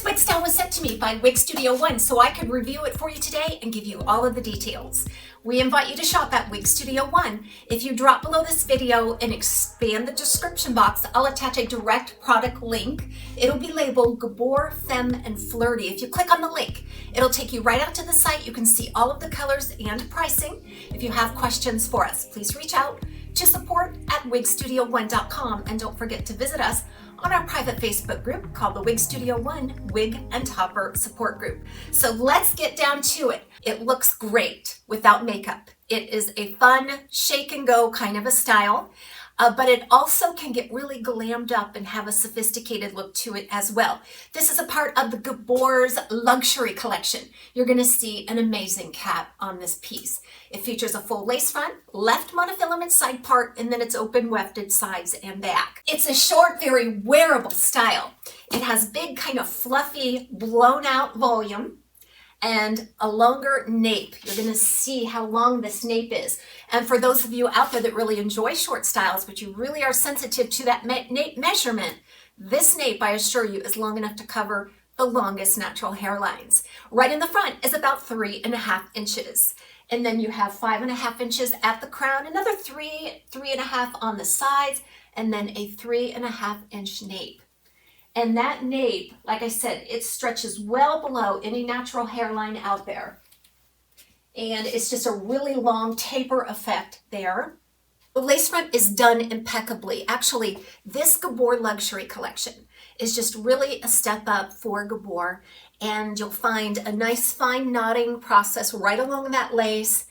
wig style was sent to me by Wig Studio One so I could review it for you today and give you all of the details. We invite you to shop at Wig Studio One. If you drop below this video and expand the description box, I'll attach a direct product link. It'll be labeled Gabor, Femme, and Flirty. If you click on the link, it'll take you right out to the site. You can see all of the colors and pricing. If you have questions for us, please reach out to support@wigstudio1.com, and don't forget to visit us on our private Facebook group called the Wig Studio One Wig and Topper Support Group. So let's get down to it. It looks great without makeup. It is a fun shake and go kind of a style, but it also can get really glammed up and have a sophisticated look to it as well. This is a part of the Gabor's luxury collection. You're gonna see an amazing cap on this piece. It features a full lace front, left monofilament side part, and then it's open wefted sides and back. It's a short, very wearable style. It has big, kind of fluffy, blown out volume and a longer nape. You're gonna see how long this nape is. And for those of you out there that really enjoy short styles, but you really are sensitive to that nape measurement, this nape, I assure you, is long enough to cover the longest natural hairlines. Right in the front is about 3.5 inches. And then you have 5.5 inches at the crown, another 3.5 on the sides, and then a 3.5 inch nape. And that nape, like I said, it stretches well below any natural hairline out there. And it's just a really long taper effect there. The lace front is done impeccably. Actually, this Gabor luxury collection is just really a step up for Gabor. And you'll find a nice fine knotting process right along that lace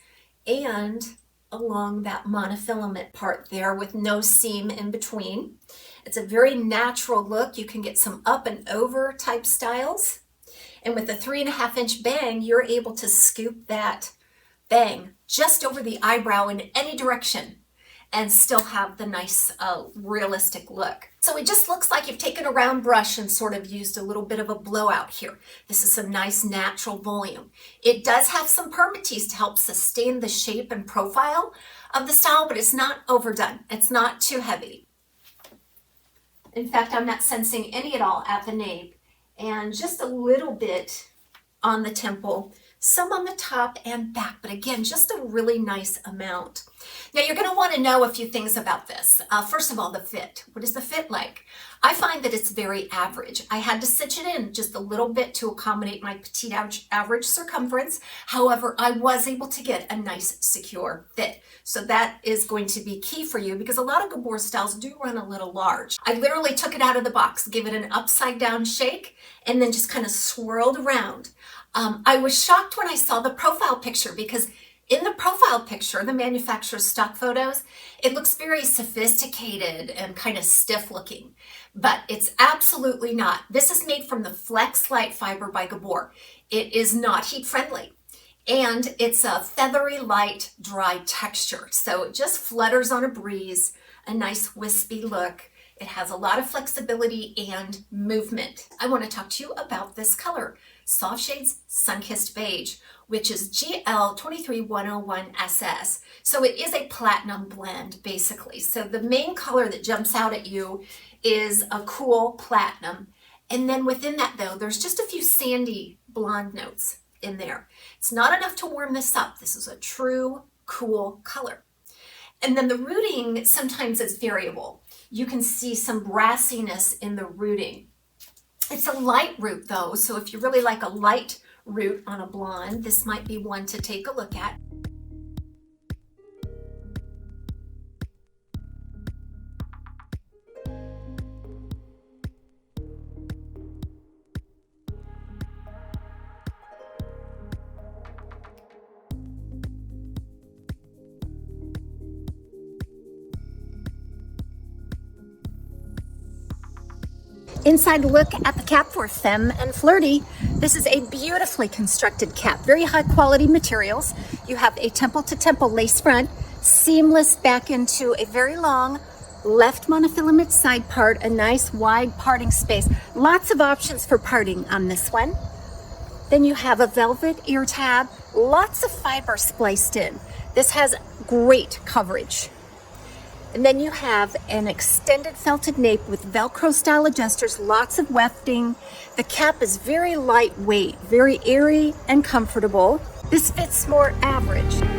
and along that monofilament part there with no seam in between. It's a very natural look. You can get some up and over type styles. And with the 3.5 inch bang, you're able to scoop that bang just over the eyebrow in any direction and still have the nice realistic look. So it just looks like you've taken a round brush and sort of used a little bit of a blowout here. This is some nice natural volume. It does have some permatease to help sustain the shape and profile of the style, but it's not overdone. It's not too heavy. In fact, I'm not sensing any at all at the nape, and just a little bit on the temple, some on the top and back, but again, just a really nice amount. Now you're going to want to know a few things about this. First of all, the fit. What is the fit like? I find that it's very average. I had to cinch it in just a little bit to accommodate my petite average circumference. However, I was able to get a nice secure fit. So that is going to be key for you because a lot of Gabor styles do run a little large. I literally took it out of the box, gave it an upside down shake, and then just kind of swirled around. I was shocked when I saw the profile picture because in the profile picture, the manufacturer's stock photos, it looks very sophisticated and kind of stiff looking, but it's absolutely not. This is made from the Flex Light fiber by Gabor. It is not heat friendly and it's a feathery, light, dry texture. So it just flutters on a breeze, a nice wispy look. It has a lot of flexibility and movement. I want to talk to you about this color, Soft Shades Sunkissed Beige, which is GL23-101SS. So it is a platinum blend, basically. So the main color that jumps out at you is a cool platinum. And then within that, though, there's just a few sandy blonde notes in there. It's not enough to warm this up. This is a true cool color. And then the rooting sometimes is variable. You can see some brassiness in the rooting. It's a light root though, so if you really like a light root on a blonde, this might be one to take a look at. Inside look at the cap for Femme and Flirty. This is a beautifully constructed cap, very high quality materials. You have a temple to temple lace front, seamless back into a very long left monofilament side part, a nice wide parting space. Lots of options for parting on this one. Then you have a velvet ear tab, lots of fiber spliced in. This has great coverage. And then you have an extended felted nape with Velcro style adjusters, lots of wefting. The cap is very lightweight, very airy and comfortable. This fits more average.